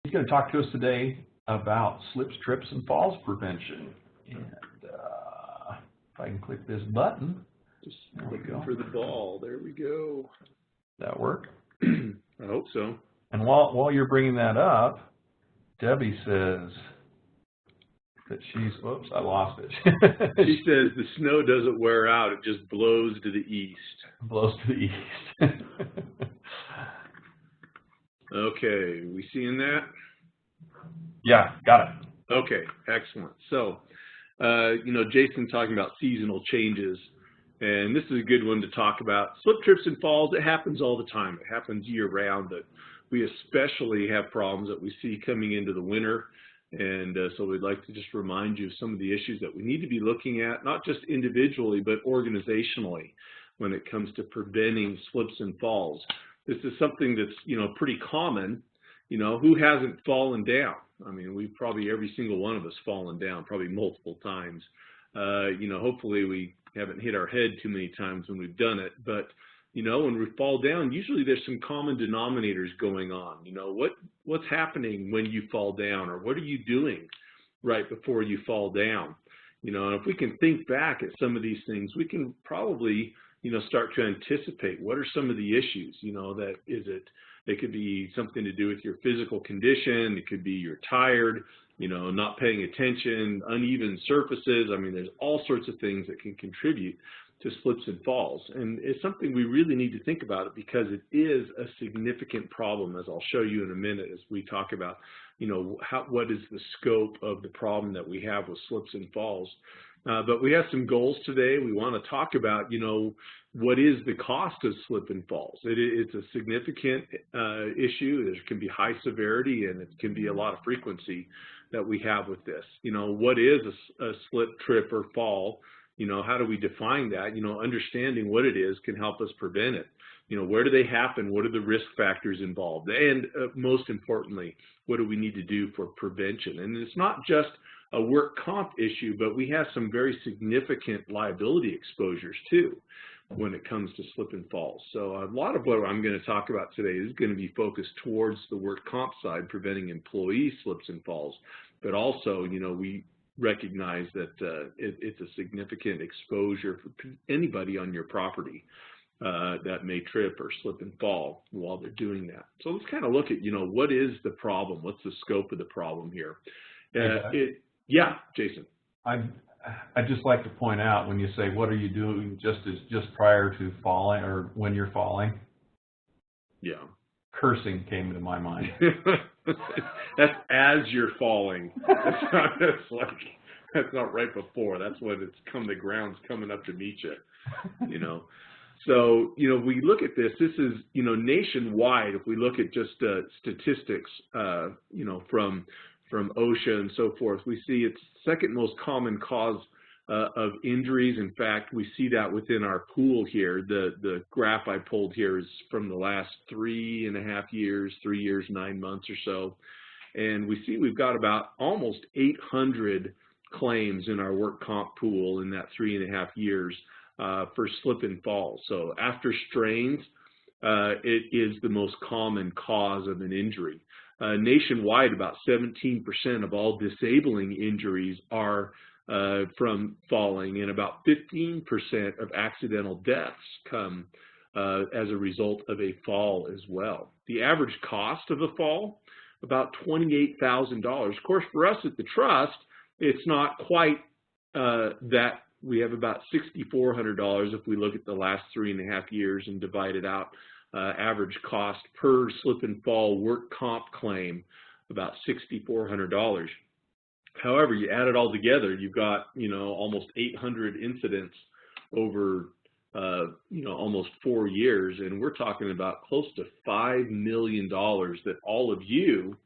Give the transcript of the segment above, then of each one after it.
He's going to talk to us today about slips, trips, and falls prevention. And if I can click this button. Just looking for the ball. There we go. That work? I hope so. And while you're bringing that up, Debbie says that she's, whoops, I lost it. She says the snow doesn't wear out, it just blows to the east. Blows to the east. Okay, we seeing that? Yeah, got it. Okay, excellent. So, Jason talking about seasonal changes, and this is a good one to talk about. Slip, trips, and falls, it happens all the time. It happens year-round, but we especially have problems that we see coming into the winter. And so we'd like to just remind you of some of the issues that we need to be looking at, not just individually, but organizationally when it comes to preventing slips and falls. This is something that's, pretty common. Who hasn't fallen down? I mean, we've probably, every single one of us fallen down, probably multiple times. Hopefully we haven't hit our head too many times when we've done it, but when we fall down, usually there's some common denominators going on. What's happening when you fall down, or what are you doing right before you fall down? And if we can think back at some of these things, we can probably, start to anticipate what are some of the issues, it could be something to do with your physical condition. It could be you're tired, not paying attention, uneven surfaces. I mean, there's all sorts of things that can contribute to slips and falls. And it's something we really need to think about it, because it is a significant problem, as I'll show you in a minute as we talk about, what is the scope of the problem that we have with slips and falls. But we have some goals today. We want to talk about, what is the cost of slip and falls. It's a significant issue. There can be high severity, and it can be a lot of frequency that we have with this. What is a slip, trip, or fall? How do we define that? Understanding what it is can help us prevent it. Where do they happen? What are the risk factors involved? And most importantly, what do we need to do for prevention? And it's not just a work comp issue, but we have some very significant liability exposures too when it comes to slip and falls. So a lot of what I'm going to talk about today is going to be focused towards the work comp side, preventing employee slips and falls, but also, we recognize that it's a significant exposure for anybody on your property that may trip or slip and fall while they're doing that. So let's kind of look at, what is the problem? What's the scope of the problem here? Yeah, Jason. I'd just like to point out, when you say, what are you doing just prior to falling, or when you're falling? Yeah. Cursing came to my mind. That's as you're falling. That's not right before. That's when the ground's coming up to meet you. So, we look at this. This is, nationwide. If we look at just statistics, from OSHA and so forth, we see it's second most common cause of injuries. In fact, we see that within our pool here. The graph I pulled here is from the last 3.5 years, 3 years, 9 months or so. And we see we've got about almost 800 claims in our work comp pool in that 3.5 years for slip and fall. So after strains, it is the most common cause of an injury. Nationwide, about 17% of all disabling injuries are from falling, and about 15% of accidental deaths come as a result of a fall as well. The average cost of a fall, about $28,000. Of course, for us at the trust, it's not quite that. We have about $6,400 if we look at the last 3.5 years and divide it out. Average cost per slip and fall work comp claim, about $6,400. However, you add it all together, you've got, almost 800 incidents over, almost 4 years, and we're talking about close to $5 million that all of you,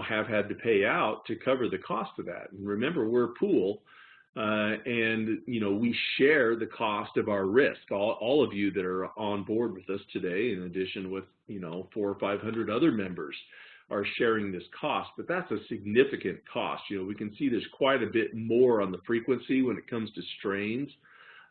have had to pay out to cover the cost of that. And remember, we're a pool. And, we share the cost of our risk. All of you that are on board with us today, in addition with, 400 or 500 other members, are sharing this cost. But that's a significant cost. We can see there's quite a bit more on the frequency when it comes to strains.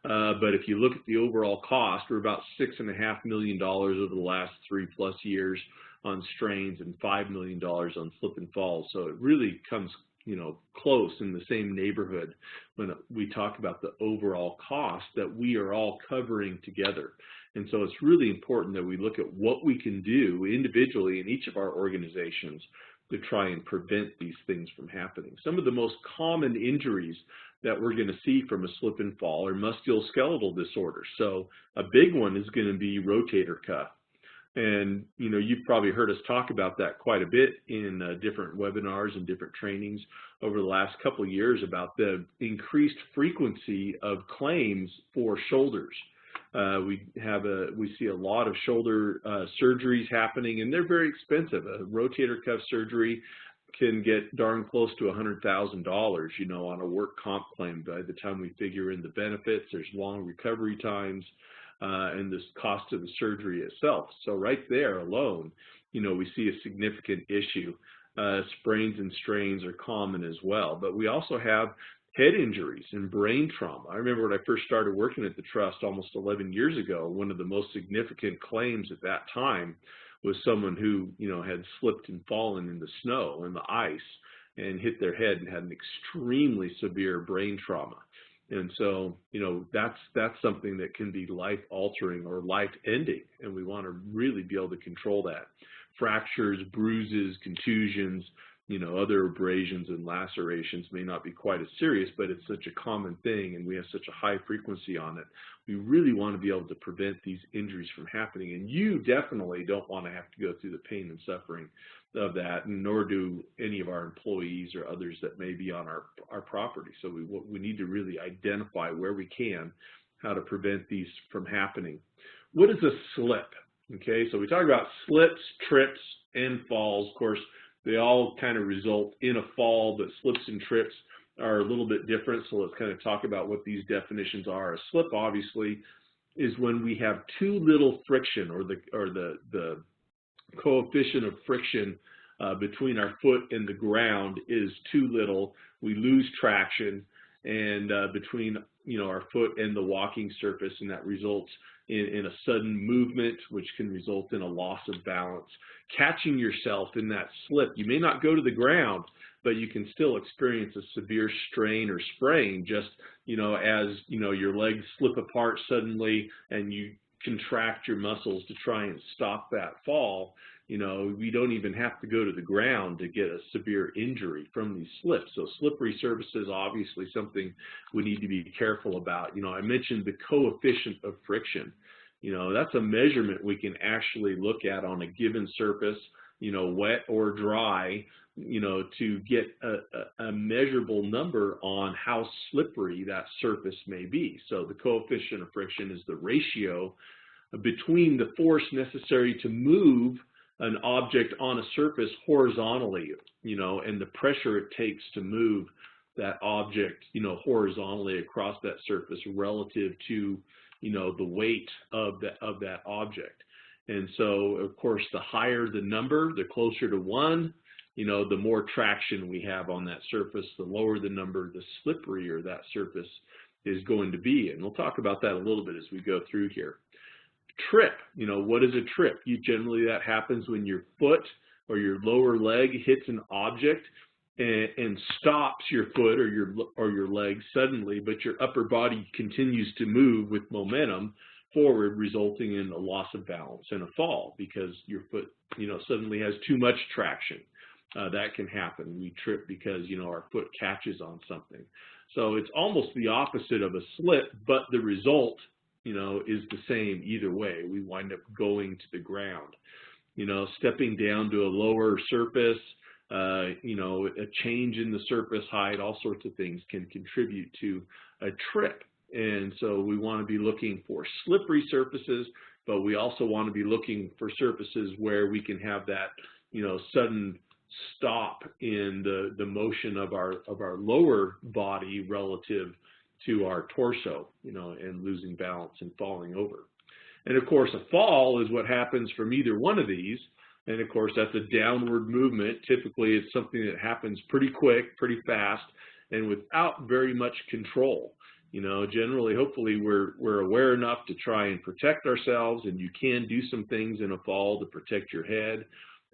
But if you look at the overall cost, we're about $6.5 million over the last 3+ years on strains and $5 million on slip and falls. So it really comes, you know, close in the same neighborhood when we talk about the overall cost that we are all covering together. And so it's really important that we look at what we can do individually in each of our organizations to try and prevent these things from happening. Some of the most common injuries that we're going to see from a slip and fall are musculoskeletal disorders. So a big one is going to be rotator cuff. And, you know, you've probably heard us talk about that quite a bit in different webinars and different trainings over the last couple of years about the increased frequency of claims for shoulders. We see a lot of shoulder surgeries happening, and they're very expensive. A rotator cuff surgery can get darn close to $100,000, you know, on a work comp claim. By the time we figure in the benefits, there's long recovery times, and the cost of the surgery itself. So right there alone, you know, we see a significant issue. Sprains and strains are common as well, but we also have head injuries and brain trauma. I remember when I first started working at the Trust almost 11 years ago, one of the most significant claims at that time was someone who, you know, had slipped and fallen in the snow and the ice and hit their head and had an extremely severe brain trauma. And so, you know, that's something that can be life-altering or life-ending, and we want to really be able to control that. Fractures, bruises, contusions, you know, other abrasions and lacerations may not be quite as serious, but it's such a common thing and we have such a high frequency on it. We really want to be able to prevent these injuries from happening, and you definitely don't want to have to go through the pain and suffering of that, nor do any of our employees or others that may be on our property. So we need to really identify where we can how to prevent these from happening. What is a slip? Okay, so we talk about slips, trips, and falls. Of course, they all kind of result in a fall, but slips and trips are a little bit different. So let's kind of talk about what these definitions are. A slip, obviously, is when we have too little friction, or the coefficient of friction between our foot and the ground is too little. We lose traction, and between, you know, our foot and the walking surface, and that results in a sudden movement, which can result in a loss of balance. Catching yourself in that slip, you may not go to the ground, but you can still experience a severe strain or sprain, just, you know, as, you know, your legs slip apart suddenly and you contract your muscles to try and stop that fall. You know, we don't even have to go to the ground to get a severe injury from these slips. So slippery surfaces, obviously something we need to be careful about. You know, I mentioned the coefficient of friction. You know, that's a measurement we can actually look at on a given surface, you know, wet or dry, you know, to get a measurable number on how slippery that surface may be. So the coefficient of friction is the ratio between the force necessary to move an object on a surface horizontally, you know, and the pressure it takes to move that object, you know, horizontally across that surface relative to, you know, the weight of that object. And so, of course, the higher the number, the closer to 1, you know, the more traction we have on that surface. The lower the number, the slipperier that surface is going to be. And we'll talk about that a little bit as we go through here. Trip, you know, what is a trip? Generally that happens when your foot or your lower leg hits an object and stops your foot or your leg suddenly, but your upper body continues to move with momentum forward, resulting in a loss of balance and a fall because your foot, you know, suddenly has too much traction. That can happen. We trip because, you know, our foot catches on something. So it's almost the opposite of a slip, but the result, you know, is the same either way. We wind up going to the ground. You know, stepping down to a lower surface, you know, a change in the surface height, all sorts of things can contribute to a trip. And so we want to be looking for slippery surfaces, but we also want to be looking for surfaces where we can have that, you know, sudden stop in the motion of our lower body relative to our torso, you know, and losing balance and falling over. And of course, a fall is what happens from either one of these. And of course, that's a downward movement. Typically, it's something that happens pretty quick, pretty fast, and without very much control. You know, generally, hopefully, we're aware enough to try and protect ourselves, and you can do some things in a fall to protect your head.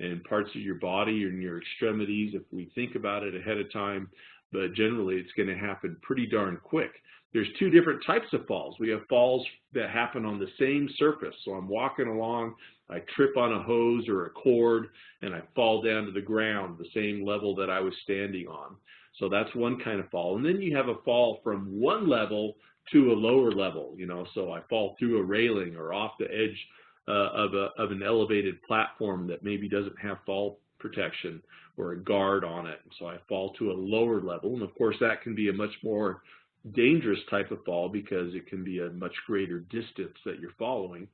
and parts of your body and your extremities if we think about it ahead of time, but generally it's going to happen pretty darn quick. There's two different types of falls. We have falls that happen on the same surface. So I'm walking along, I trip on a hose or a cord, and I fall down to the ground, the same level that I was standing on. So that's one kind of fall. And then you have a fall from one level to a lower level, you know, so I fall through a railing or off the edge of an elevated platform that maybe doesn't have fall protection or a guard on it. So I fall to a lower level. And of course, that can be a much more dangerous type of fall because it can be a much greater distance that you're falling,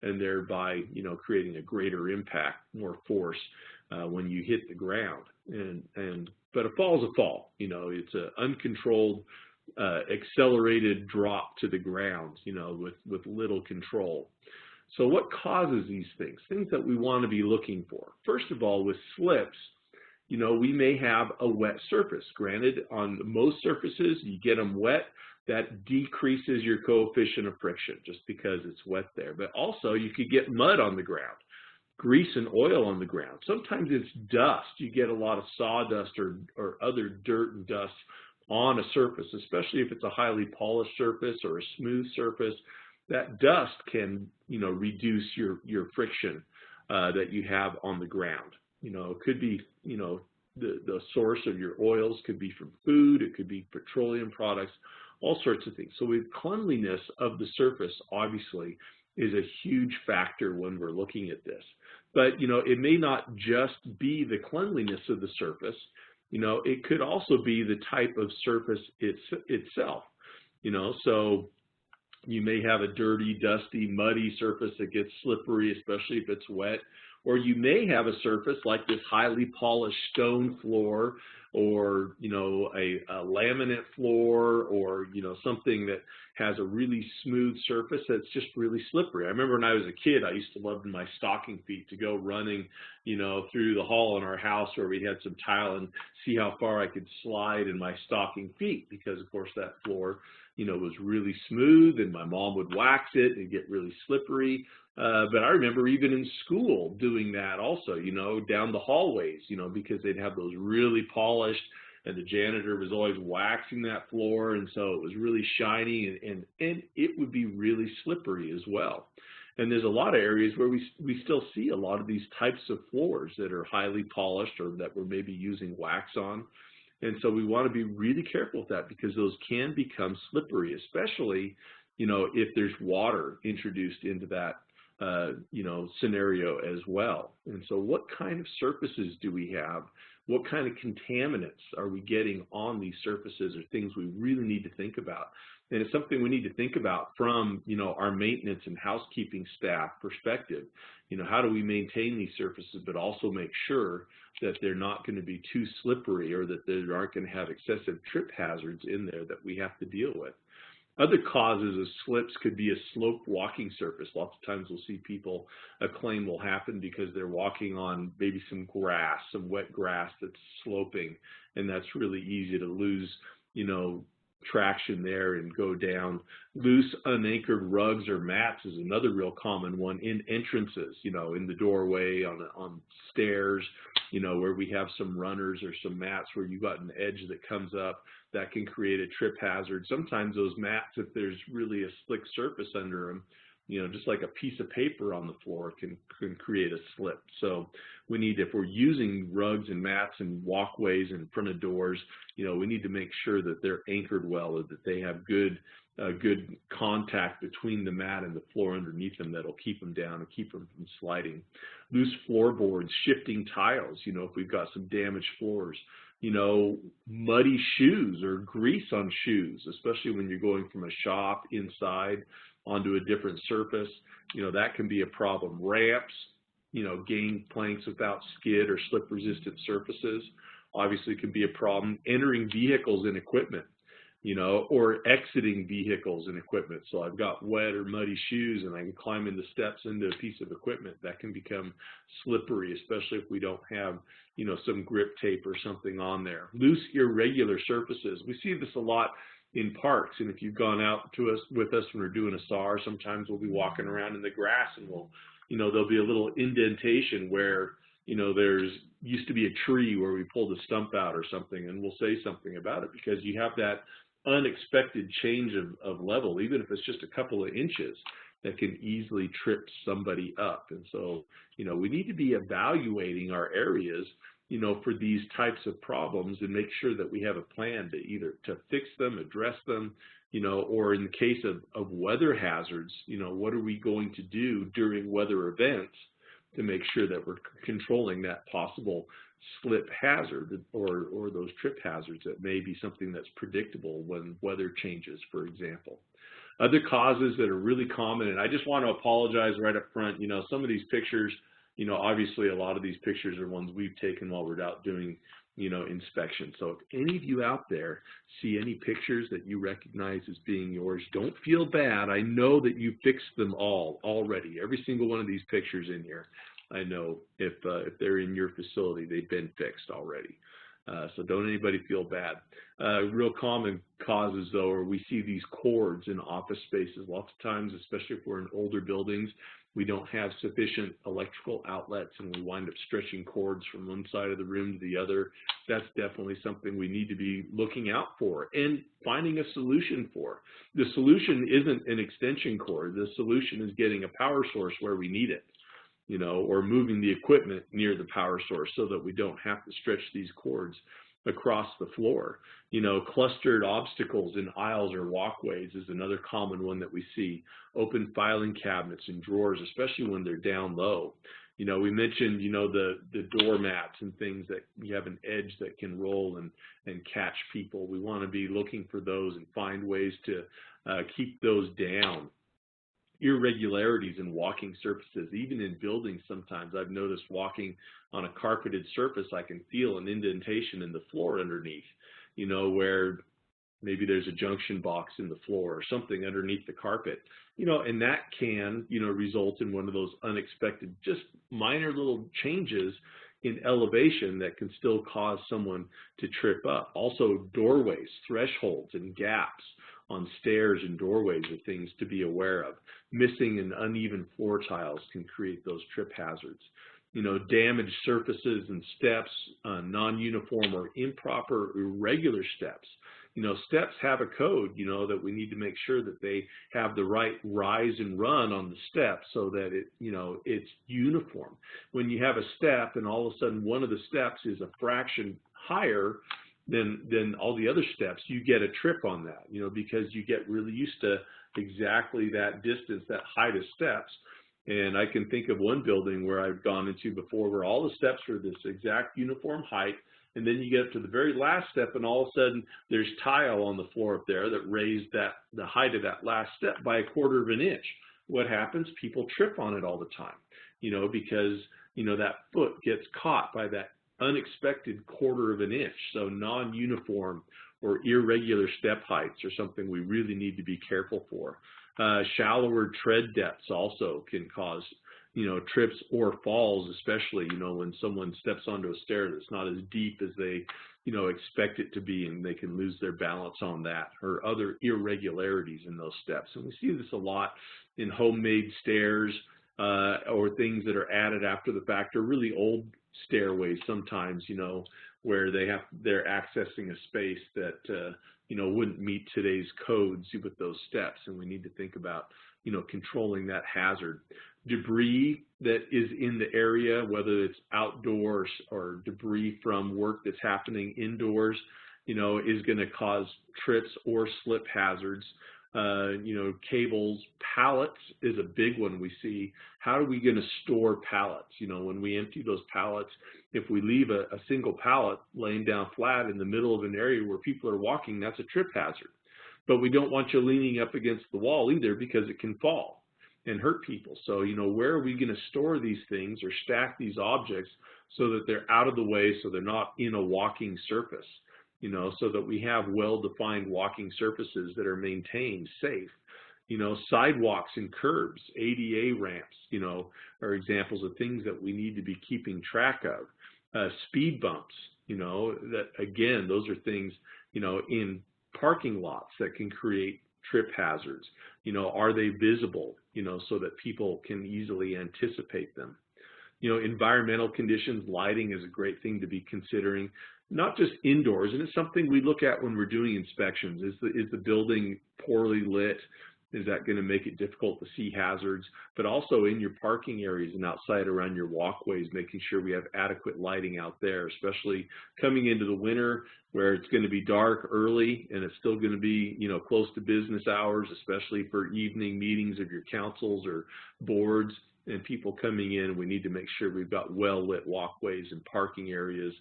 and thereby, you know, creating a greater impact, more force when you hit the ground. But a fall is a fall. You know, it's an uncontrolled, accelerated drop to the ground, you know, with little control. So what causes these things? Things that we want to be looking for. First of all, with slips, you know, we may have a wet surface. Granted, on most surfaces, you get them wet, that decreases your coefficient of friction just because it's wet there. But also, you could get mud on the ground, grease and oil on the ground. Sometimes it's dust. You get a lot of sawdust or other dirt and dust on a surface, especially if it's a highly polished surface or a smooth surface. That dust can, you know, reduce your friction that you have on the ground. You know, it could be, you know, the source of your oils could be from food, it could be petroleum products, all sorts of things. So with cleanliness of the surface, obviously, is a huge factor when we're looking at this. But, you know, it may not just be the cleanliness of the surface. You know, it could also be the type of surface itself. You know, so you may have a dirty, dusty, muddy surface that gets slippery, especially if it's wet. Or you may have a surface like this highly polished stone floor, or, you know, a laminate floor, or, you know, something that has a really smooth surface that's just really slippery. I remember when I was a kid, I used to love in my stocking feet to go running, you know, through the hall in our house where we had some tile and see how far I could slide in my stocking feet, because of course that floor, you know, was really smooth, and my mom would wax it and get really slippery. But I remember even in school doing that also, you know, down the hallways, you know, because they'd have those really polished, and the janitor was always waxing that floor, and so it was really shiny, and it would be really slippery as well. And there's a lot of areas where we still see a lot of these types of floors that are highly polished or that we're maybe using wax on. And so we want to be really careful with that, because those can become slippery, especially, you know, if there's water introduced into that, you know, scenario as well. And so what kind of surfaces do we have? What kind of contaminants are we getting on these surfaces, are things we really need to think about. And it's something we need to think about from, you know, our maintenance and housekeeping staff perspective. You know, how do we maintain these surfaces, but also make sure that they're not going to be too slippery, or that they aren't going to have excessive trip hazards in there that we have to deal with. Other causes of slips could be a sloped walking surface. Lots of times we'll see people, a claim will happen because they're walking on maybe some grass, some wet grass that's sloping, and that's really easy to lose, you know, traction there and go down. Loose, unanchored rugs or mats is another real common one in entrances, you know, in the doorway, on stairs, you know, where we have some runners or some mats where you've got an edge that comes up, that can create a trip hazard. Sometimes those mats, if there's really a slick surface under them, you know, just like a piece of paper on the floor can create a slip. So we need, if we're using rugs and mats and walkways in front of doors, you know, we need to make sure that they're anchored well, or that they have good contact between the mat and the floor underneath them that'll keep them down and keep them from sliding. Loose floorboards, shifting tiles, you know, if we've got some damaged floors, you know, muddy shoes or grease on shoes, especially when you're going from a shop inside onto a different surface, you know, that can be a problem. Ramps, you know, gang planks without skid or slip resistant surfaces, obviously can be a problem. Entering vehicles and equipment, you know, or exiting vehicles and equipment. So I've got wet or muddy shoes and I can climb in the steps into a piece of equipment. That can become slippery, especially if we don't have, you know, some grip tape or something on there. Loose, irregular surfaces. We see this a lot in parks, and if you've gone out with us when we're doing a SAR, sometimes we'll be walking around in the grass and we'll you know, there'll be a little indentation where, you know, there's used to be a tree where we pulled a stump out or something, and we'll say something about it because you have that unexpected change of level, even if it's just a couple of inches, that can easily trip somebody up. And so, you know, we need to be evaluating our areas, you know, for these types of problems and make sure that we have a plan to either to fix them, address them, you know, or in the case of weather hazards, you know, what are we going to do during weather events to make sure that we're controlling that possible slip hazard or those trip hazards that may be something that's predictable when weather changes, for example. Other causes that are really common, and I just want to apologize right up front, you know, some of these pictures, you know, obviously a lot of these pictures are ones we've taken while we're out doing, you know, inspection. So if any of you out there see any pictures that you recognize as being yours, don't feel bad. I know that you fixed them all already. Every single one of these pictures in here, I know if they're in your facility, they've been fixed already. So don't anybody feel bad. Real common causes, though, are we see these cords in office spaces. Lots of times, especially if we're in older buildings, we don't have sufficient electrical outlets and we wind up stretching cords from one side of the room to the other. That's definitely something we need to be looking out for and finding a solution for. The solution isn't an extension cord. The solution is getting a power source where we need it, you know, or moving the equipment near the power source so that we don't have to stretch these cords across the floor. You know, clustered obstacles in aisles or walkways is another common one that we see. Open filing cabinets and drawers, especially when they're down low. You know, we mentioned, you know, the doormats and things that you have an edge that can roll and catch people. We want to be looking for those and find ways to keep those down. Irregularities in walking surfaces, even in buildings sometimes. I've noticed walking on a carpeted surface, I can feel an indentation in the floor underneath, you know, where maybe there's a junction box in the floor or something underneath the carpet, you know, and that can, you know, result in one of those unexpected, just minor little changes in elevation that can still cause someone to trip up. Also, doorways, thresholds, and gaps on stairs and doorways are things to be aware of. Missing and uneven floor tiles can create those trip hazards. You know, damaged surfaces and steps, non-uniform or improper, irregular steps. You know, steps have a code, you know, that we need to make sure that they have the right rise and run on the steps so that it, you know, it's uniform. When you have a step and all of a sudden one of the steps is a fraction higher than all the other steps, you get a trip on that, you know, because you get really used to exactly that distance, that height of steps. And I can think of one building where I've gone into before where all the steps are this exact uniform height, and then you get up to the very last step and all of a sudden there's tile on the floor up there that raised the height of that last step by 1/4 of an inch. What happens? People trip on it all the time, you know, because, you know, that foot gets caught by that unexpected 1/4 of an inch. So non-uniform or irregular step heights are something we really need to be careful for. Shallower tread depths also can cause, you know, trips or falls, especially, you know, when someone steps onto a stair that's not as deep as they, you know, expect it to be, and they can lose their balance on that, or other irregularities in those steps. And we see this a lot in homemade stairs or things that are added after the fact, or really old stairways sometimes, you know, where they're accessing a space that you know, wouldn't meet today's codes with those steps, and we need to think about, you know, controlling that hazard. Debris that is in the area, whether it's outdoors or debris from work that's happening indoors, you know, is going to cause trips or slip hazards. You know, cables, pallets is a big one we see. How are we going to store pallets? You know, when we empty those pallets, if we leave a single pallet laying down flat in the middle of an area where people are walking, that's a trip hazard. But we don't want you leaning up against the wall either, because it can fall and hurt people. So, you know, where are we going to store these things or stack these objects so that they're out of the way, so they're not in a walking surface? You know, so that we have well-defined walking surfaces that are maintained safe. You know, sidewalks and curbs, ADA ramps, you know, are examples of things that we need to be keeping track of. Speed bumps, you know, that again, those are things, you know, in parking lots that can create trip hazards. Are they visible, so that people can easily anticipate them? Environmental conditions, lighting is a great thing to be considering, not just indoors, and it's something we look at when we're doing inspections. Is the building poorly lit? Is that going to make it difficult to see hazards? But also in your parking areas and outside around your walkways, making sure we have adequate lighting out there, especially coming into the winter where it's going to be dark early and it's still going to be, close to business hours, especially for evening meetings of your councils or boards and people coming in. We need to make sure we've got well-lit walkways and parking areas.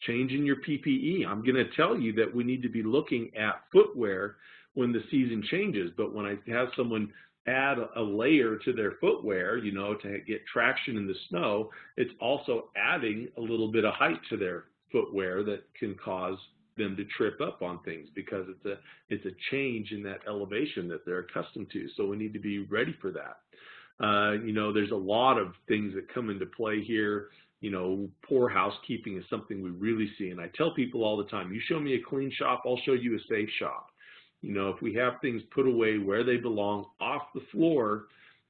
Changing your PPE. I'm going to tell you that we need to be looking at footwear when the season changes, but when I have someone add a layer to their footwear, to get traction in the snow, it's also adding a little bit of height to their footwear that can cause them to trip up on things because it's a change in that elevation that they're accustomed to. So we need to be ready for that. There's a lot of things that come into play here. Poor housekeeping is something we really see. And I tell people all the time, you show me a clean shop, I'll show you a safe shop. If we have things put away where they belong off the floor,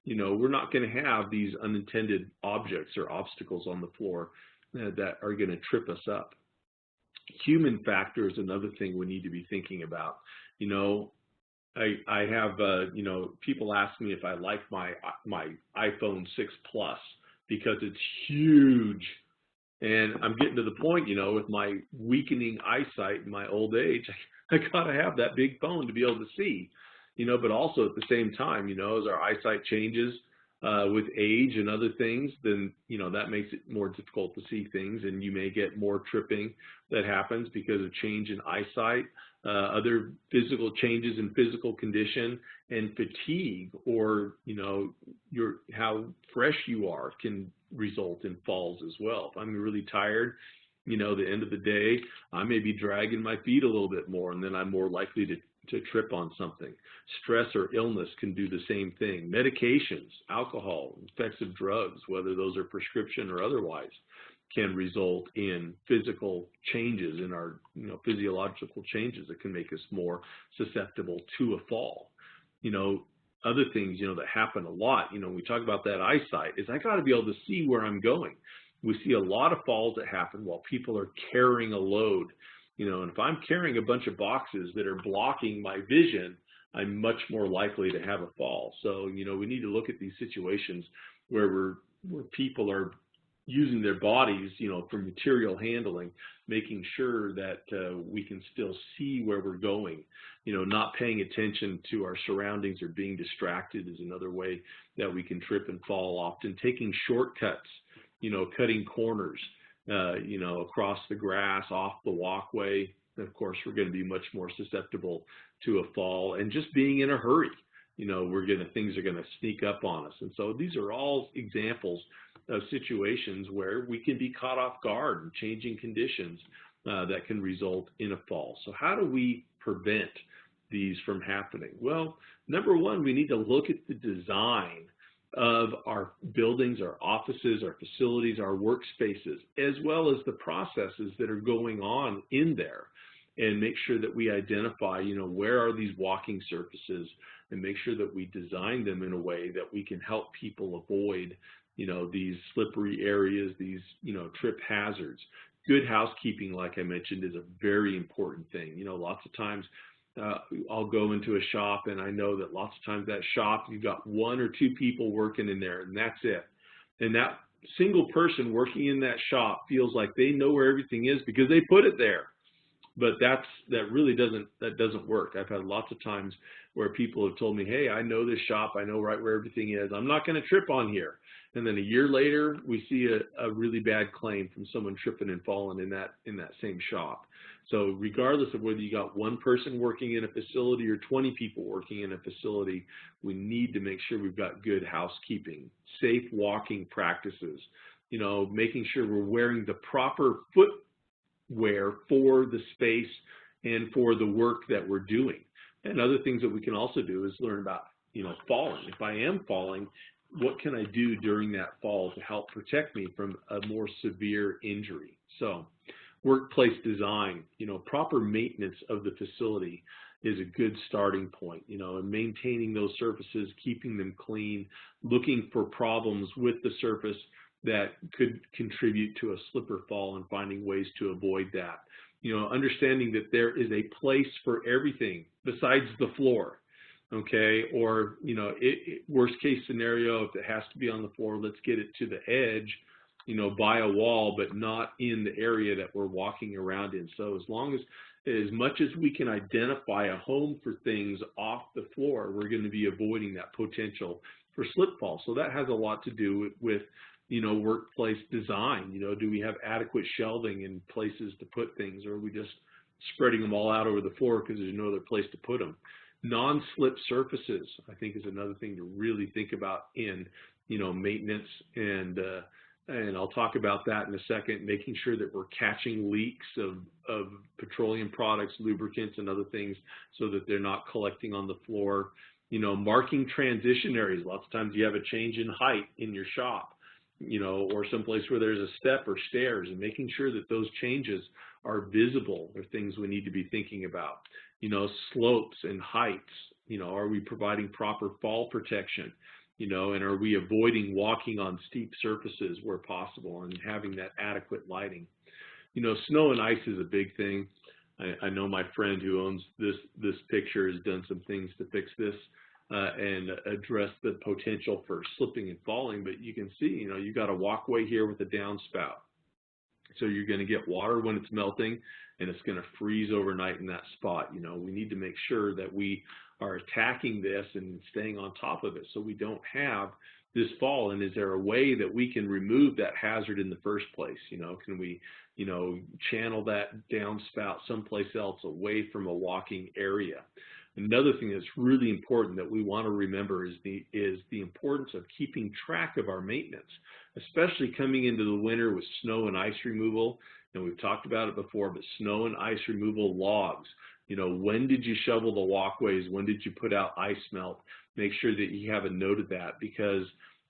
we're not going to have these unintended objects or obstacles on the floor that are going to trip us up. Human factor is another thing we need to be thinking about. I have, people ask me if I like my iPhone 6 Plus because it's huge. And I'm getting to the point, with my weakening eyesight and my old age, I gotta have that big phone to be able to see, but also at the same time, as our eyesight changes with age and other things, then, that makes it more difficult to see things, and you may get more tripping that happens because of change in eyesight, other physical changes in physical condition, and fatigue, or, how fresh you are can result in falls as well. If I'm really tired, the end of the day, I may be dragging my feet a little bit more, and then I'm more likely to trip on something. Stress or illness can do the same thing. Medications, alcohol, effective drugs, whether those are prescription or otherwise, can result in physical changes in our, physiological changes that can make us more susceptible to a fall. Other things, that happen a lot, when we talk about that eyesight, is I got to be able to see where I'm going. We see a lot of falls that happen while people are carrying a load, and if I'm carrying a bunch of boxes that are blocking my vision, I'm much more likely to have a fall. So, we need to look at these situations where people are using their bodies, for material handling, making sure that we can still see where we're going. Not paying attention to our surroundings or being distracted is another way that we can trip and fall. Often taking shortcuts, cutting corners, across the grass, off the walkway. Of course, we're going to be much more susceptible to a fall, and just being in a hurry. Things are going to sneak up on us. And so these are all examples of situations where we can be caught off guard and changing conditions that can result in a fall. So how do we prevent these from happening? Well, number one, we need to look at the design of our buildings, our offices, our facilities, our workspaces, as well as the processes that are going on in there, and make sure that we identify, where are these walking surfaces, and make sure that we design them in a way that we can help people avoid, these slippery areas, these, trip hazards. Good housekeeping, like I mentioned, is a very important thing. Lots of times I'll go into a shop, and I know that lots of times that shop, you've got one or two people working in there, and that's it. And that single person working in that shop feels like they know where everything is because they put it there. But that really doesn't work. I've had lots of times where people have told me, hey, I know this shop, I know right where everything is, I'm not going to trip on here. And then a year later, we see a really bad claim from someone tripping and falling in that same shop. So regardless of whether you got one person working in a facility or 20 people working in a facility, we need to make sure we've got good housekeeping, safe walking practices, making sure we're wearing the proper footwear for the space and for the work that we're doing. And other things that we can also do is learn about, falling. If I am falling, what can I do during that fall to help protect me from a more severe injury? So workplace design, proper maintenance of the facility. is a good starting point, you know, and maintaining those surfaces, keeping them clean, looking for problems with the surface that could contribute to a slip or fall and finding ways to avoid that. You know, understanding that there is a place for everything besides the floor, okay? Or, you know, worst case scenario, if it has to be on the floor, let's get it to the edge, you know, by a wall, but not in the area that we're walking around in. So as much as we can identify a home for things off the floor, we're going to be avoiding that potential for slip fall. So that has a lot to do with you know, workplace design. You know, do we have adequate shelving and places to put things, or are we just spreading them all out over the floor because there's no other place to put them? Non-slip surfaces, I think, is another thing to really think about in, you know, maintenance, and I'll talk about that in a second, making sure that we're catching leaks of petroleum products, lubricants, and other things so that they're not collecting on the floor. You know, marking transition areas. Lots of times you have a change in height in your shop, you know, or someplace where there's a step or stairs, and making sure that those changes are visible are things we need to be thinking about. You know, slopes and heights, you know, are we providing proper fall protection? You know, and are we avoiding walking on steep surfaces where possible and having that adequate lighting? You know, snow and ice is a big thing. I know my friend who owns this picture has done some things to fix this and address the potential for slipping and falling. But you can see, you know, you got a walkway here with a downspout. So you're going to get water when it's melting, and it's going to freeze overnight in that spot. You know, we need to make sure that we are attacking this and staying on top of it so we don't have this fall. And is there a way that we can remove that hazard in the first place? You know, can we, you know, channel that downspout someplace else away from a walking area? Another thing that's really important that we want to remember is the importance of keeping track of our maintenance, especially coming into the winter with snow and ice removal. And we've talked about it before, but snow and ice removal logs. You know, when did you shovel the walkways? When did you put out ice melt? Make sure that you have a note of that, because,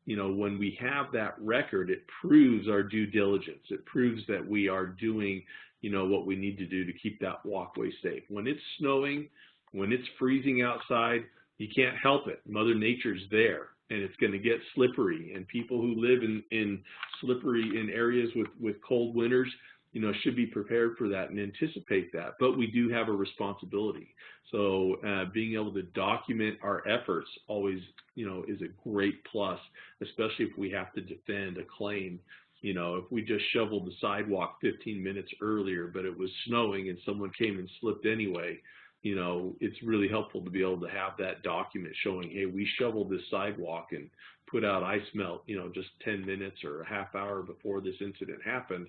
you know, when we have that record, it proves our due diligence. It proves that we are doing, you know, what we need to do to keep that walkway safe. When it's snowing, when it's freezing outside, you can't help it. Mother Nature's there, and it's going to get slippery. And people who live in areas with cold winters, you know, should be prepared for that and anticipate that. But we do have a responsibility. So being able to document our efforts always, you know, is a great plus, especially if we have to defend a claim. You know, if we just shoveled the sidewalk 15 minutes earlier, but it was snowing and someone came and slipped anyway, you know, it's really helpful to be able to have that document showing, hey, we shoveled this sidewalk and put out ice melt, you know, just 10 minutes or a half hour before this incident happened.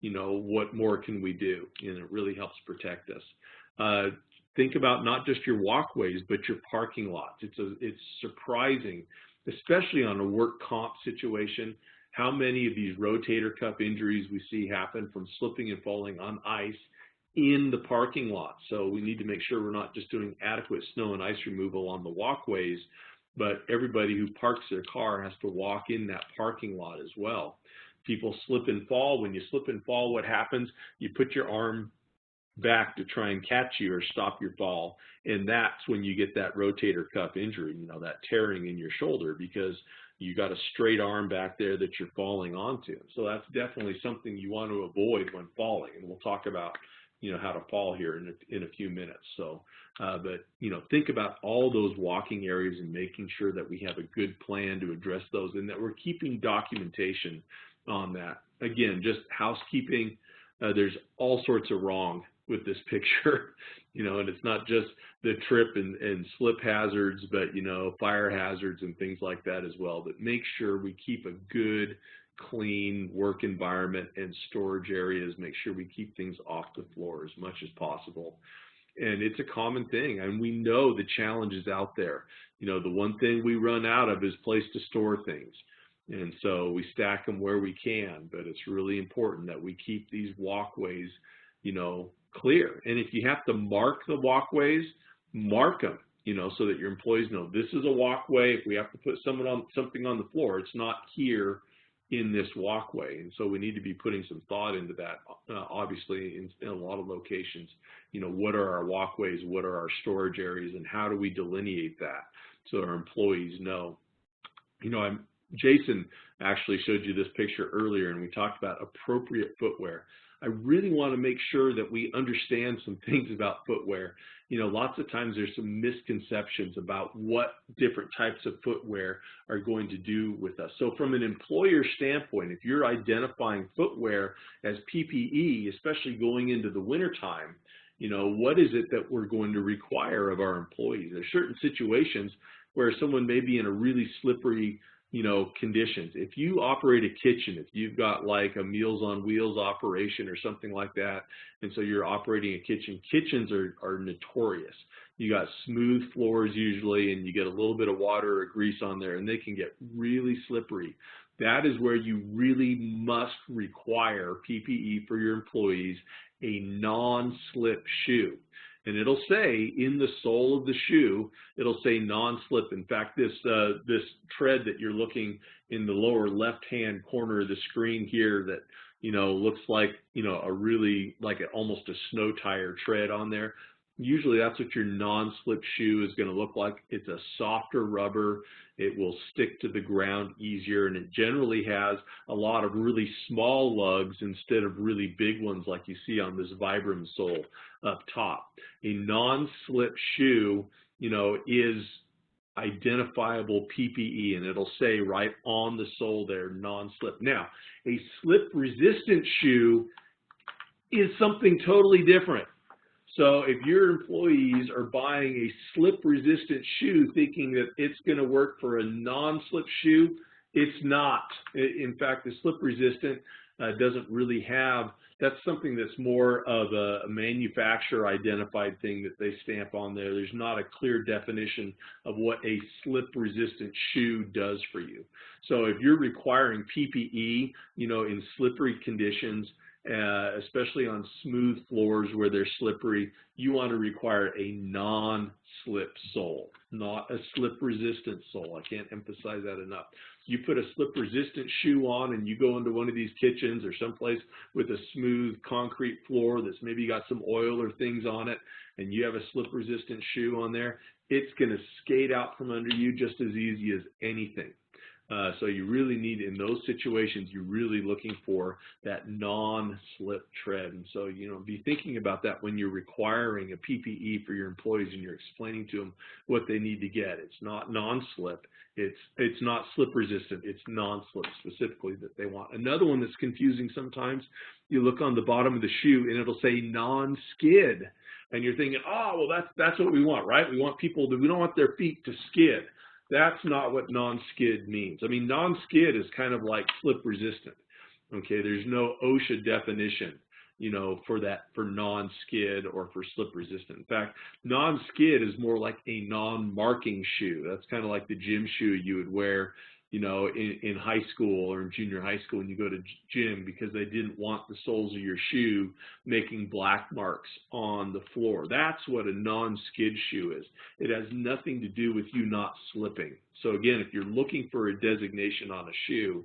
You know, what more can we do? And it really helps protect us. Think about not just your walkways, but your parking lots. It's surprising, especially on a work comp situation, how many of these rotator cuff injuries we see happen from slipping and falling on ice in the parking lot. So we need to make sure we're not just doing adequate snow and ice removal on the walkways, but everybody who parks their car has to walk in that parking lot as well. People slip and fall. When you slip and fall, what happens? You put your arm back to try and catch you or stop your fall, and that's when you get that rotator cuff injury, you know, that tearing in your shoulder, because you got a straight arm back there that you're falling onto. So that's definitely something you want to avoid when falling, and we'll talk about, you know, how to fall here in a few minutes. So, but, you know, think about all those walking areas and making sure that we have a good plan to address those and that we're keeping documentation on that. Again, just housekeeping. There's all sorts of wrong with this picture, you know, and it's not just the trip and slip hazards, but, you know, fire hazards and things like that as well. But make sure we keep a good, clean work environment and storage areas. Make sure we keep things off the floor as much as possible. And it's a common thing, and we know the challenges out there. You know, the one thing we run out of is place to store things. And so we stack them where we can, but it's really important that we keep these walkways, you know, clear. And if you have to mark the walkways, mark them, you know, so that your employees know this is a walkway. If we have to put something on the floor, it's not here in this walkway. And so we need to be putting some thought into that, obviously, in a lot of locations. You know, what are our walkways, what are our storage areas, and how do we delineate that so our employees know? You know, Jason actually showed you this picture earlier, and we talked about appropriate footwear. I really want to make sure that we understand some things about footwear. You know, lots of times there's some misconceptions about what different types of footwear are going to do with us. So from an employer standpoint, if you're identifying footwear as PPE, especially going into the wintertime, you know, what is it that we're going to require of our employees? There's certain situations where someone may be in a really slippery, you know, conditions. If you operate a kitchen, if you've got like a Meals on Wheels operation or something like that, and so you're operating a kitchen, kitchens are notorious. You got smooth floors usually, and you get a little bit of water or grease on there, and they can get really slippery. That is where you really must require PPE for your employees, a non-slip shoe. And it'll say in the sole of the shoe, it'll say non-slip. In fact, this tread that you're looking in the lower left-hand corner of the screen here that, you know, looks like, you know, a really, like almost a snow tire tread on there. Usually that's what your non-slip shoe is going to look like. It's a softer rubber. It will stick to the ground easier, and it generally has a lot of really small lugs instead of really big ones like you see on this Vibram sole up top. A non-slip shoe, you know, is identifiable PPE, and it'll say right on the sole there, non-slip. Now, a slip-resistant shoe is something totally different. So if your employees are buying a slip-resistant shoe thinking that it's going to work for a non-slip shoe, it's not. In fact, the slip-resistant doesn't really have, that's something that's more of a manufacturer-identified thing that they stamp on there. There's not a clear definition of what a slip-resistant shoe does for you. So if you're requiring PPE, you know, in slippery conditions, especially on smooth floors where they're slippery, you want to require a non-slip sole, not a slip-resistant sole. I can't emphasize that enough. You put a slip-resistant shoe on and you go into one of these kitchens or someplace with a smooth concrete floor that's maybe got some oil or things on it, and you have a slip-resistant shoe on there, it's going to skate out from under you just as easy as anything. So you really need, in those situations, you're really looking for that non-slip tread. And so, you know, be thinking about that when you're requiring a PPE for your employees and you're explaining to them what they need to get. It's not non-slip. It's not slip resistant. It's non-slip specifically that they want. Another one that's confusing sometimes, you look on the bottom of the shoe and it'll say non-skid. And you're thinking, oh, well, that's what we want, right? We want people to, we don't want their feet to skid. That's not what non-skid means. I mean, non-skid is kind of like slip resistant. Okay, there's no OSHA definition, you know, for that, for non-skid or for slip resistant. In fact, non-skid is more like a non-marking shoe. That's kind of like the gym shoe you would wear, you know, in high school or in junior high school when you go to gym, because they didn't want the soles of your shoe making black marks on the floor. That's what a non-skid shoe is. It has nothing to do with you not slipping. So again, if you're looking for a designation on a shoe,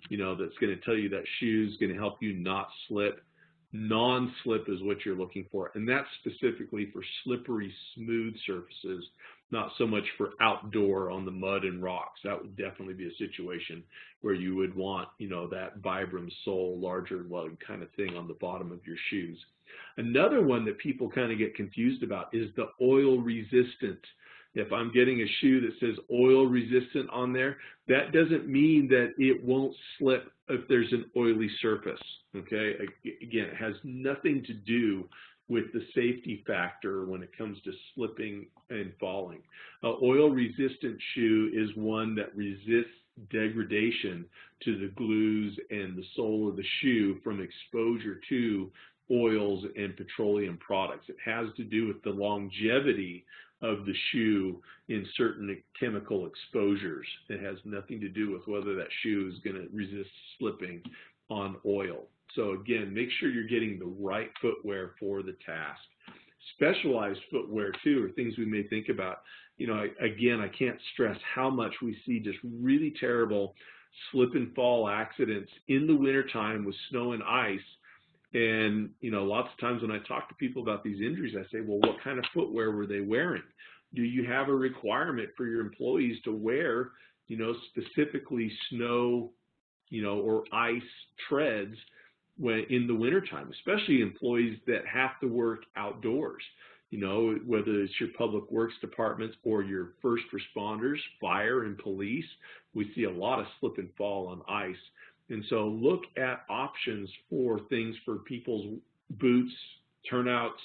you know, that's going to tell you that shoe's going to help you not slip, non-slip is what you're looking for. And that's specifically for slippery, smooth surfaces, not so much for outdoor on the mud and rocks. That would definitely be a situation where you would want, you know, that Vibram sole, larger lug kind of thing on the bottom of your shoes. Another one that people kind of get confused about is the oil resistant. If I'm getting a shoe that says oil resistant on there, that doesn't mean that it won't slip if there's an oily surface, okay? Again, it has nothing to do with the safety factor when it comes to slipping and falling. Oil resistant shoe is one that resists degradation to the glues and the sole of the shoe from exposure to oils and petroleum products. It has to do with the longevity of the shoe in certain chemical exposures. It has nothing to do with whether that shoe is going to resist slipping on oil. So again, make sure you're getting the right footwear for the task. Specialized footwear too, or things we may think about. You know, again, I can't stress how much we see just really terrible slip and fall accidents in the wintertime with snow and ice. And, you know, lots of times when I talk to people about these injuries, I say, well, what kind of footwear were they wearing? Do you have a requirement for your employees to wear, you know, specifically snow, you know, or ice treads when in the wintertime, especially employees that have to work outdoors? You know, whether it's your public works departments or your first responders, fire and police, we see a lot of slip and fall on ice. And so look at options for things for people's boots, turnouts,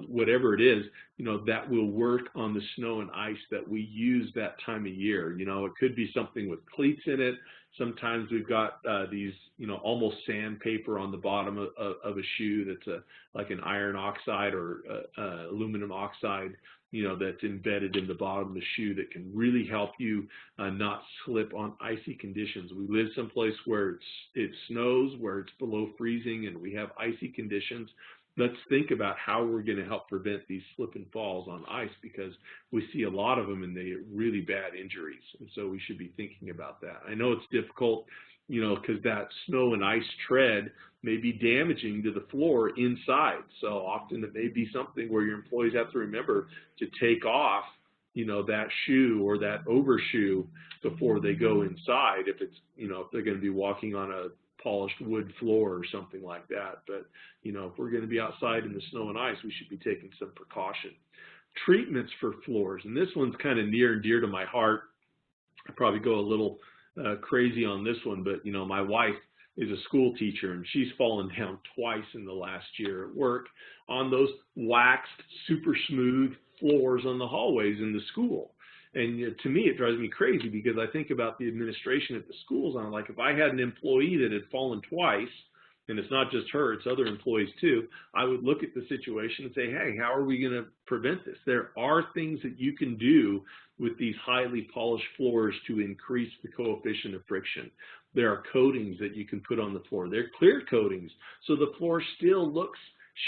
whatever it is, you know, that will work on the snow and ice that we use that time of year. You know, it could be something with cleats in it. Sometimes we've got these, you know, almost sandpaper on the bottom of a shoe that's like an iron oxide or aluminum oxide, you know, that's embedded in the bottom of the shoe that can really help you not slip on icy conditions. We live someplace where it snows, where it's below freezing, and we have icy conditions. Let's think about how we're going to help prevent these slip and falls on ice, because we see a lot of them and they get really bad injuries. And so we should be thinking about that. I know it's difficult, you know, because that snow and ice tread may be damaging to the floor inside. So often it may be something where your employees have to remember to take off, you know, that shoe or that overshoe before they go inside, if it's, you know, if they're going to be walking on a polished wood floor or something like that. But, you know, if we're going to be outside in the snow and ice, we should be taking some precaution. Treatments for floors, and this one's kind of near and dear to my heart. I probably go a little crazy on this one, but, you know, my wife is a school teacher, and she's fallen down twice in the last year at work on those waxed, super smooth floors on the hallways in the school. And to me, it drives me crazy, because I think about the administration at the schools, and I'm like, if I had an employee that had fallen twice, and it's not just her, it's other employees too, I would look at the situation and say, hey, how are we going to prevent this? There are things that you can do with these highly polished floors to increase the coefficient of friction. There are coatings that you can put on the floor. They're clear coatings, so the floor still looks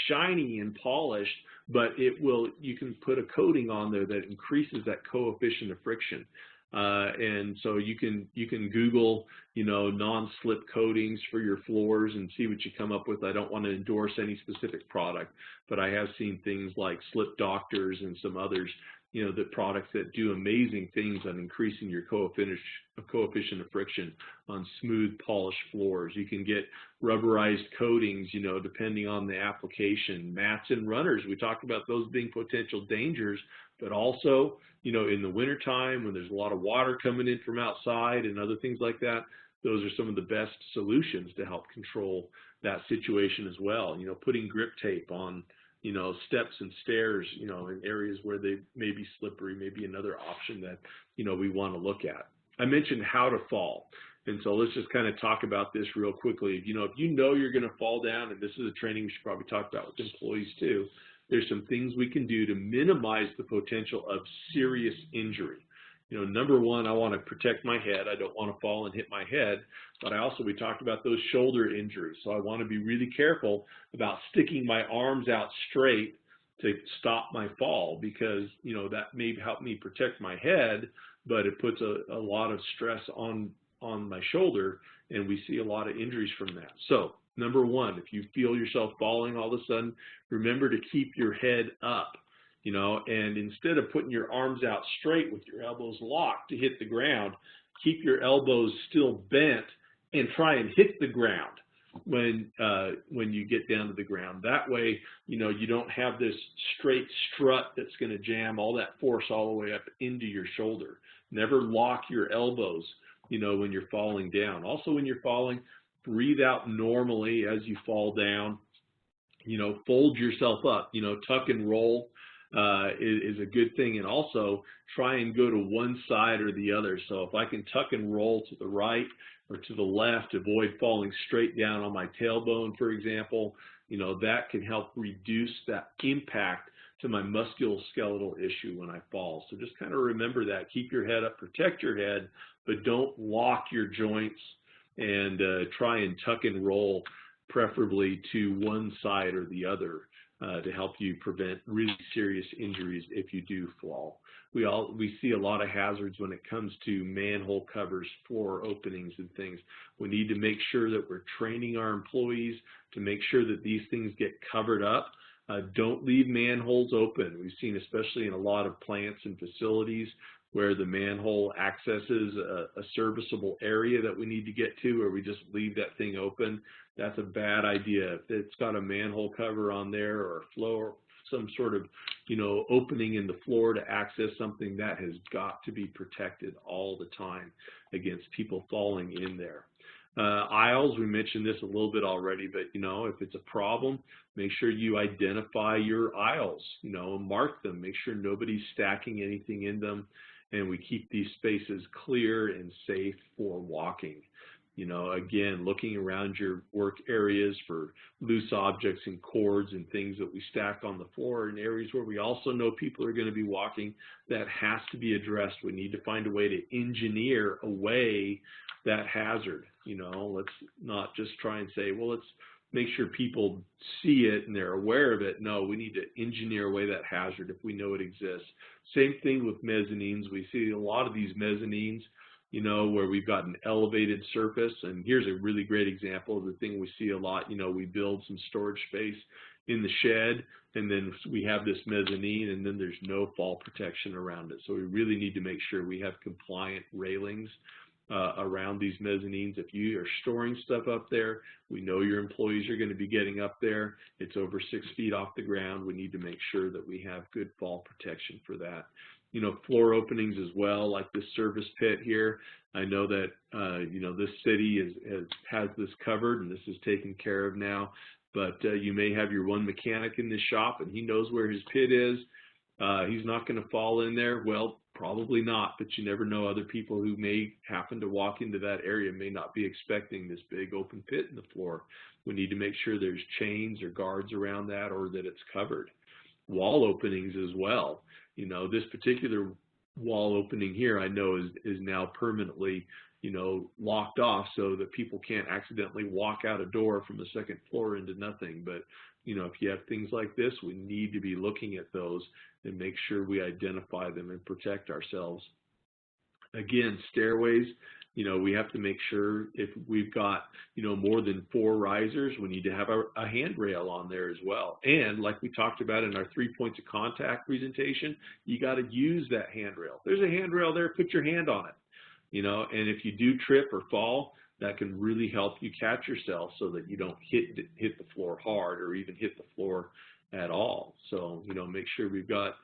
shiny and polished, but you can put a coating on there that increases that coefficient of friction. And so you can Google, you know, non-slip coatings for your floors and see what you come up with. I don't want to endorse any specific product, but I have seen things like Slip Doctors and some others, you know, the products that do amazing things on increasing your coefficient of friction on smooth, polished floors. You can get rubberized coatings, you know, depending on the application. Mats and runners, we talked about those being potential dangers, but also, you know, in the wintertime when there's a lot of water coming in from outside and other things like that, those are some of the best solutions to help control that situation as well. You know, putting grip tape on, you know, steps and stairs, you know, in areas where they may be slippery, may be another option that, you know, we want to look at. I mentioned how to fall. And so let's just kind of talk about this real quickly. You know, if you know you're going to fall down, and this is a training we should probably talk about with employees too, there's some things we can do to minimize the potential of serious injury. You know, number one, I want to protect my head. I don't want to fall and hit my head, but we talked about those shoulder injuries. So I want to be really careful about sticking my arms out straight to stop my fall, because, you know, that may help me protect my head, but it puts a lot of stress on my shoulder, and we see a lot of injuries from that. So number one, if you feel yourself falling all of a sudden, remember to keep your head up. You know, and instead of putting your arms out straight with your elbows locked to hit the ground, keep your elbows still bent and try and hit the ground when you get down to the ground. That way, you know, you don't have this straight strut that's going to jam all that force all the way up into your shoulder. Never lock your elbows, you know, when you're falling down. Also, when you're falling, breathe out normally as you fall down. You know, fold yourself up, you know, tuck and roll. Is a good thing, and also try and go to one side or the other. So if I can tuck and roll to the right or to the left, avoid falling straight down on my tailbone, for example, you know, that can help reduce that impact to my musculoskeletal issue when I fall. So just kind of remember that. Keep your head up, protect your head, but don't lock your joints, and try and tuck and roll, preferably to one side or the other. to help you prevent really serious injuries if you do fall. We see a lot of hazards when it comes to manhole covers, floor openings and things. We need to make sure that we're training our employees to make sure that these things get covered up. Don't leave manholes open. We've seen, especially in a lot of plants and facilities, where the manhole accesses a serviceable area that we need to get to, or we just leave that thing open. That's a bad idea. If it's got a manhole cover on there, or a floor, some sort of, opening in the floor to access something, that has got to be protected all the time against people falling in there. Aisles, we mentioned this a little bit already, but if it's a problem, make sure you identify your aisles, and mark them. Make sure nobody's stacking anything in them, and we keep these spaces clear and safe for walking. Again, looking around your work areas for loose objects and cords and things that we stack on the floor in areas where we also know people are going to be walking, that has to be addressed. We need to find a way to engineer away that hazard. Let's not just try and say, well, let's make sure people see it and they're aware of it. No, we need to engineer away that hazard if we know it exists. Same thing with mezzanines. We see a lot of these mezzanines, where we've got an elevated surface. And here's a really great example of the thing we see a lot. We build some storage space in the shed, and then we have this mezzanine, and then there's no fall protection around it. So we really need to make sure we have compliant railings around these mezzanines. If you are storing stuff up there, we know your employees are going to be getting up there. It's over 6 feet off the ground. We need to make sure that we have good fall protection for that. Floor openings as well, like this service pit here. I know that, this city has this covered, and this is taken care of now, but you may have your one mechanic in this shop, and he knows where his pit is. He's not going to fall in there. Well, probably not, but you never know. Other people who may happen to walk into that area may not be expecting this big open pit in the floor. We need to make sure there's chains or guards around that, or that it's covered. Wall openings as well. This particular wall opening here, I know is now permanently, locked off so that people can't accidentally walk out a door from the second floor into nothing. But, if you have things like this, we need to be looking at those and make sure we identify them and protect ourselves. Again, stairways, we have to make sure if we've got, more than 4 risers, we need to have a handrail on there as well. And like we talked about in our 3 points of contact presentation, you got to use that handrail. There's a handrail there, put your hand on it, and if you do trip or fall, that can really help you catch yourself so that you don't hit the floor hard or even hit the floor at all. So, make sure we've got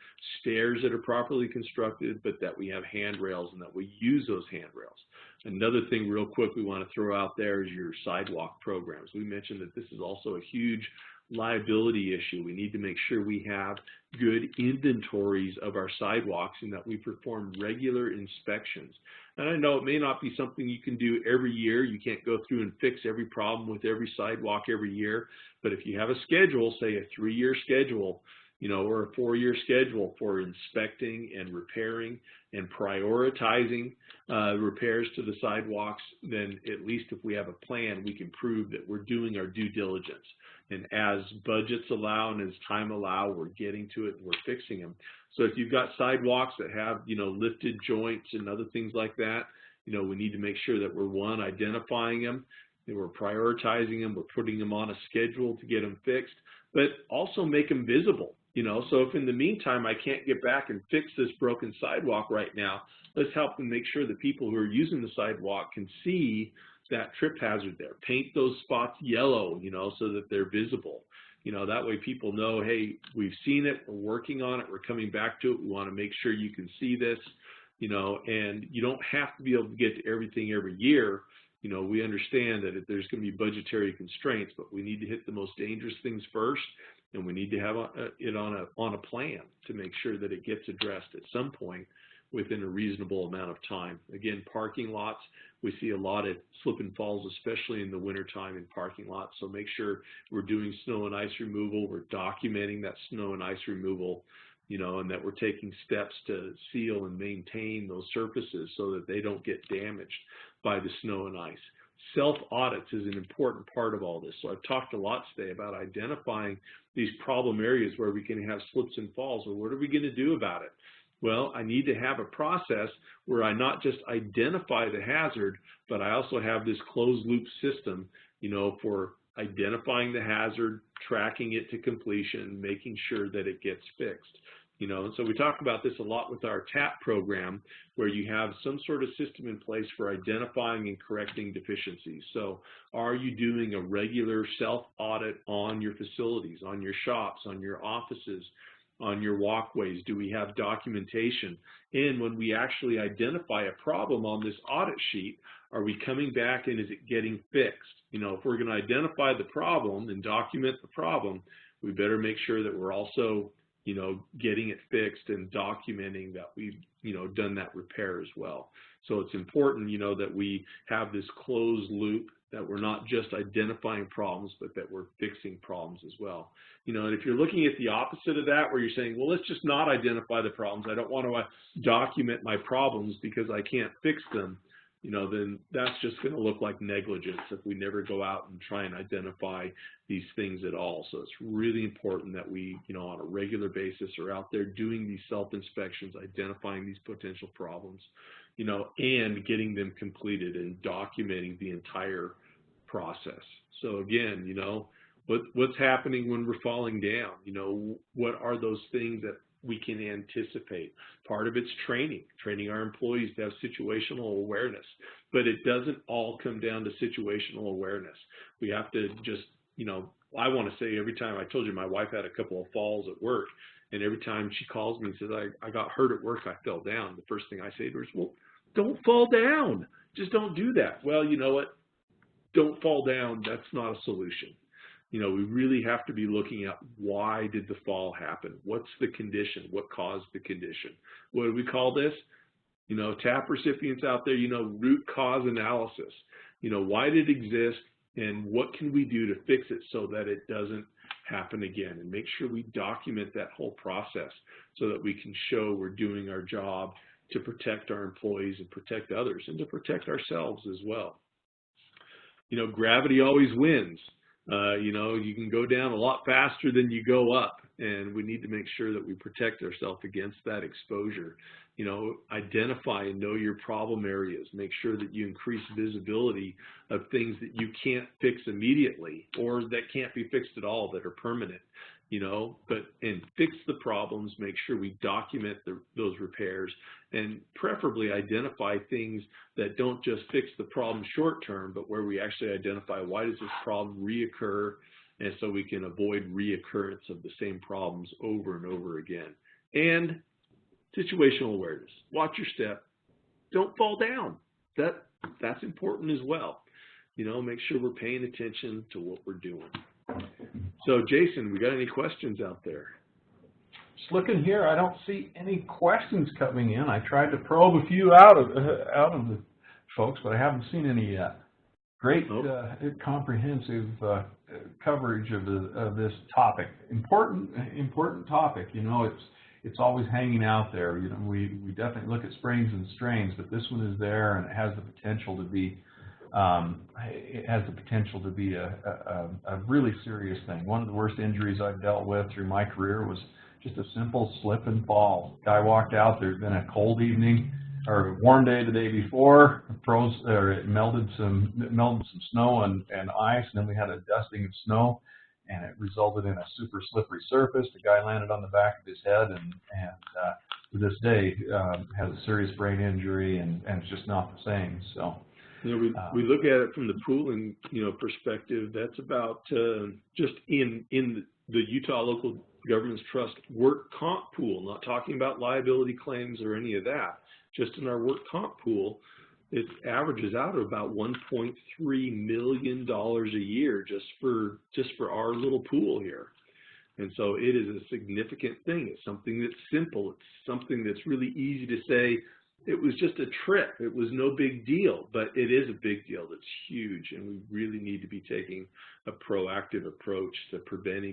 stairs that are properly constructed, but that we have handrails and that we use those handrails. Another thing real quick we want to throw out there is your sidewalk programs. We mentioned that this is also a huge liability issue. We need to make sure we have good inventories of our sidewalks and that we perform regular inspections. And I know it may not be something you can do every year. You can't go through and fix every problem with every sidewalk every year. But if you have a schedule, say a 3-year schedule, or a 4-year schedule for inspecting and repairing and prioritizing repairs to the sidewalks, then at least if we have a plan, we can prove that we're doing our due diligence. And as budgets allow and as time allow, we're getting to it and we're fixing them. So if you've got sidewalks that have, lifted joints and other things like that, we need to make sure that we're, one, identifying them, that we're prioritizing them, we're putting them on a schedule to get them fixed, but also make them visible. So if in the meantime I can't get back and fix this broken sidewalk right now, let's help them make sure that people who are using the sidewalk can see that trip hazard there. Paint those spots yellow, so that they're visible. That way people know, hey, we've seen it, we're working on it, we're coming back to it, we want to make sure you can see this, and you don't have to be able to get to everything every year. We understand that there's going to be budgetary constraints, but we need to hit the most dangerous things first, and we need to have it on a plan to make sure that it gets addressed at some point within a reasonable amount of time. Again, parking lots, we see a lot of slip and falls, especially in the wintertime in parking lots. So make sure we're doing snow and ice removal, we're documenting that snow and ice removal, and that we're taking steps to seal and maintain those surfaces so that they don't get damaged by the snow and ice. self-audits is an important part of all this. So I've talked a lot today about identifying these problem areas where we can have slips and falls. Well, what are we going to do about it? Well, I need to have a process where I not just identify the hazard, but I also have this closed loop system, you know, for identifying the hazard, tracking it to completion, making sure that it gets fixed. You know, and so we talk about this a lot with our TAP program, where you have some sort of system in place for identifying and correcting deficiencies. So are you doing a regular self-audit on your facilities, on your shops, on your offices, on your walkways? Do we have documentation? And when we actually identify a problem on this audit sheet, are we coming back and is it getting fixed? You know, if we're going to identify the problem and document the problem, we better make sure that we're also, you know, getting it fixed and documenting that we've, you know, done that repair as well. So it's important, you know, that we have this closed loop, that we're not just identifying problems, but that we're fixing problems as well. You know, and if you're looking at the opposite of that, where you're saying, well, let's just not identify the problems, I don't want to document my problems because I can't fix them, you know, then that's just going to look like negligence if we never go out and try and identify these things at all. So it's really important that we, you know, on a regular basis are out there doing these self-inspections, identifying these potential problems, you know, and getting them completed and documenting the entire process. So again, you know, what's happening when we're falling down? You know, what are those things that we can anticipate? Part of it's training our employees to have situational awareness, but it doesn't all come down to situational awareness. We have to just, you know, I want to say every time, I told you my wife had a couple of falls at work, and every time she calls me and says, I got hurt at work, I fell down, the first thing I say to her is, well, don't fall down. Just don't do that. Well, you know what? Don't fall down. That's not a solution. You know, we really have to be looking at why did the fall happen? What's the condition? What caused the condition? What do we call this? You know, TAP recipients out there, you know, root cause analysis. You know, why did it exist and what can we do to fix it so that it doesn't happen again? And make sure we document that whole process so that we can show we're doing our job to protect our employees and protect others and to protect ourselves as well. You know, gravity always wins. You know, you can go down a lot faster than you go up, and we need to make sure that we protect ourselves against that exposure. You know, identify and know your problem areas. Make sure that you increase visibility of things that you can't fix immediately or that can't be fixed at all, that are permanent. You know, and fix the problems, make sure we document those repairs, and preferably identify things that don't just fix the problem short term, but where we actually identify why does this problem reoccur, and so we can avoid reoccurrence of the same problems over and over again. And situational awareness. Watch your step. Don't fall down. That's important as well. You know, make sure we're paying attention to what we're doing. So, Jason, we got any questions out there? Just looking here, I don't see any questions coming in. I tried to probe a few out of the folks, but I haven't seen any yet. Great, comprehensive coverage of this topic. Important topic. You know, it's always hanging out there. You know, we definitely look at sprains and strains, but this one is there, and it has the potential to be. A really serious thing. One of the worst injuries I've dealt with through my career was just a simple slip and fall. Guy walked out, there'd been a cold evening or a warm day the day before, it melted some snow and ice, and then we had a dusting of snow, and it resulted in a super slippery surface. The guy landed on the back of his head, and to this day has a serious brain injury, and it's just not the same. So. You know, we look at it from the pooling, you know, perspective. That's about just in the Utah Local Governments Trust work comp pool, not talking about liability claims or any of that. Just in our work comp pool, it averages out at about $1.3 million a year just for our little pool here. And so it is a significant thing. It's something that's simple. It's something that's really easy to say, it was just a trip. It was no big deal, but it is a big deal. It's huge, and we really need to be taking a proactive approach to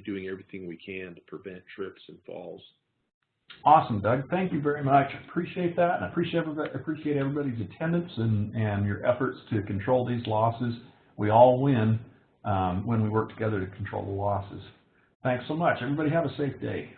doing everything we can to prevent trips and falls. Awesome, Doug. Thank you very much. Appreciate that, and I appreciate everybody's attendance and your efforts to control these losses. We all win when we work together to control the losses. Thanks so much. Everybody have a safe day.